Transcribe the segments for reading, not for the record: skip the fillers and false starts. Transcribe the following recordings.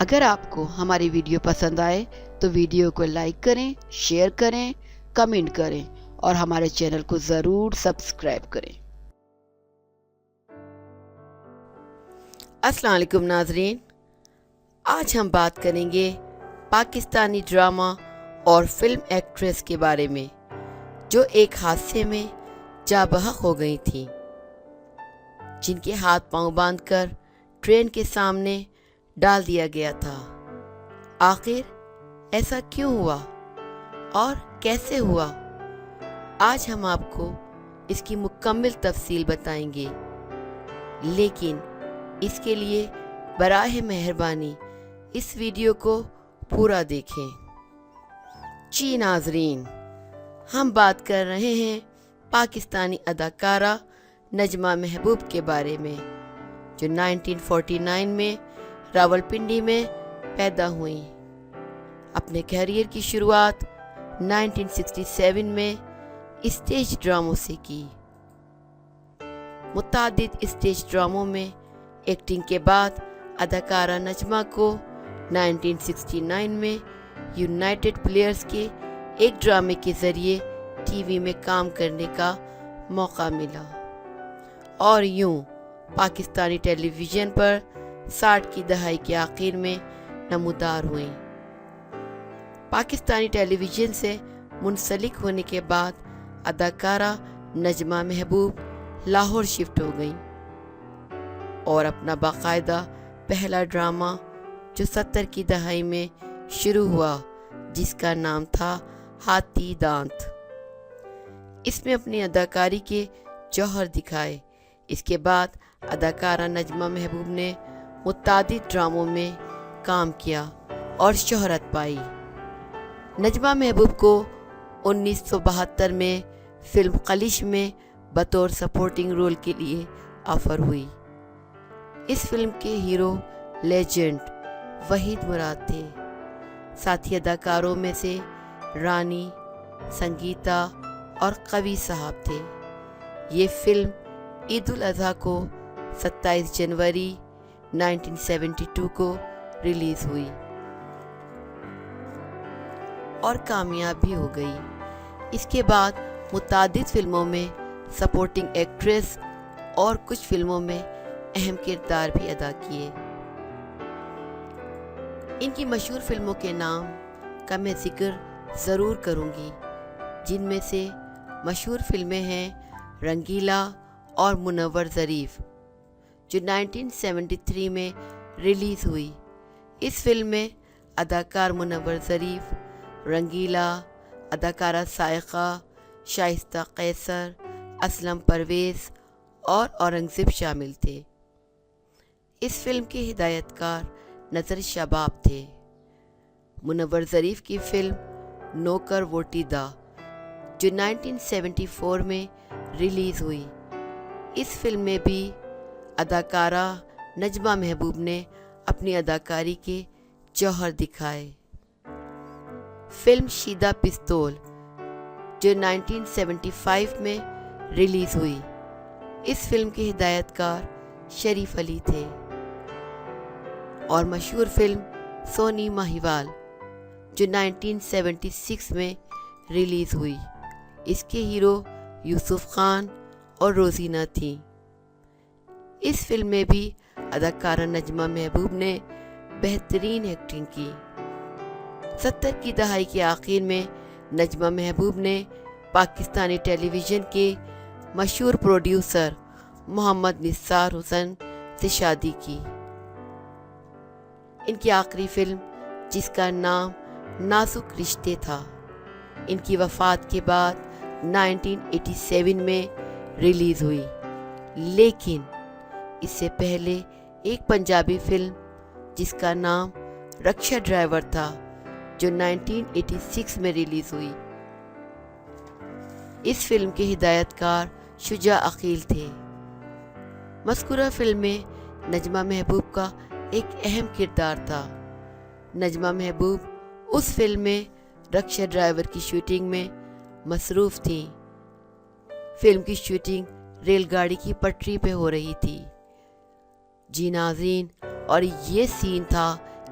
اگر آپ کو ہماری ویڈیو پسند آئے تو ویڈیو کو لائک کریں، شیئر کریں، کمنٹ کریں اور ہمارے چینل کو ضرور سبسکرائب کریں۔ السلام علیکم ناظرین، آج ہم بات کریں گے پاکستانی ڈرامہ اور فلم ایکٹریس کے بارے میں جو ایک حادثے میں جاں بحق ہو گئی تھیں، جن کے ہاتھ پاؤں باندھ کر ٹرین کے سامنے ڈال دیا گیا تھا۔ آخر ایسا کیوں ہوا اور کیسے ہوا؟ آج ہم آپ کو اس کی مکمل تفصیل بتائیں گے، لیکن اس کے لیے براہ مہربانی اس ویڈیو کو پورا دیکھیں۔ جی ناظرین، ہم بات کر رہے ہیں پاکستانی اداکارہ نجمہ محبوب کے بارے میں، جو 1949 میں راولپنڈی میں پیدا ہوئیں۔ اپنے کیریئر کی شروعات 1967 میں اسٹیج ڈراموں سے کی۔ متعدد اسٹیج ڈراموں میں ایکٹنگ کے بعد اداکارہ نجمہ کو 1969 میں یونائٹڈ پلیئرز کے ایک ڈرامے کے ذریعے ٹی وی میں کام کرنے کا موقع ملا اور یوں پاکستانی ٹیلی ویژن پر 60 کی دہائی کے آخر میں نمودار ہوئیں۔ پاکستانی ٹیلی ویژن سے منسلک ہونے کے بعد اداکارہ نجمہ محبوب لاہور شفٹ ہو گئیں اور اپنا باقاعدہ پہلا ڈرامہ جو 70 کی دہائی میں شروع ہوا، جس کا نام تھا ہاتھی دانت، اس میں اپنی اداکاری کے جوہر دکھائے۔ اس کے بعد اداکارہ نجمہ محبوب نے متعدد ڈراموں میں کام کیا اور شہرت پائی۔ نجمہ محبوب کو 1972 میں فلم قلیش میں بطور سپورٹنگ رول کے لیے آفر ہوئی۔ اس فلم کے ہیرو لیجنڈ وحید مراد تھے۔ ساتھی اداکاروں میں سے رانی، سنگیتا اور قوی صاحب تھے۔ یہ فلم عید الاضحیٰ کو 27 جنوری 1972 کو ریلیز ہوئی اور کامیاب بھی ہو گئی۔ اس کے بعد متعدد فلموں میں سپورٹنگ ایکٹریس اور کچھ فلموں میں اہم کردار بھی ادا کیے۔ ان کی مشہور فلموں کے نام کا میں ذکر ضرور کروں گی، جن میں سے مشہور فلمیں ہیں رنگیلا اور منور ظریف، جو 1973 میں ریلیز ہوئی۔ اس فلم میں اداکار منور ظریف، رنگیلا اداکارہ سائقہ، شائستہ قیصر، اسلم پرویز اور اورنگزیب شامل تھے۔ اس فلم کے ہدایت کار نذر شباب تھے۔ منور ظریف کی فلم نوکر ووٹی دا، جو 1974 میں ریلیز ہوئی، اس فلم میں بھی اداکارہ نجمہ محبوب نے اپنی اداکاری کے جوہر دکھائے۔ فلم شیدہ پستول، جو 1975 میں ریلیز ہوئی، اس فلم کے ہدایت کار شریف علی تھے۔ اور مشہور فلم سونی ماہیوال، جو 1976 میں ریلیز ہوئی، اس کے ہیرو یوسف خان اور روزینہ تھیں۔ اس فلم میں بھی اداکارہ نجمہ محبوب نے بہترین ایکٹنگ کی۔ 70 کی دہائی کے آخر میں نجمہ محبوب نے پاکستانی ٹیلی ویژن کے مشہور پروڈیوسر محمد نثار حسن سے شادی کی۔ ان کی آخری فلم، جس کا نام نازک رشتے تھا، ان کی وفات کے بعد 1987 میں ریلیز ہوئی، لیکن اس سے پہلے ایک پنجابی فلم جس کا نام رکشا ڈرائیور تھا، جو 1986 میں ریلیز ہوئی۔ اس فلم کے ہدایت کار شجاع عقیل تھے۔ مذکورہ فلم میں نجمہ محبوب کا ایک اہم کردار تھا۔ نجمہ محبوب اس فلم میں رکشا ڈرائیور کی شوٹنگ میں مصروف تھیں۔ فلم کی شوٹنگ ریل گاڑی کی پٹری پہ ہو رہی تھی۔ جی ناظرین، اور یہ سین تھا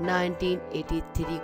1983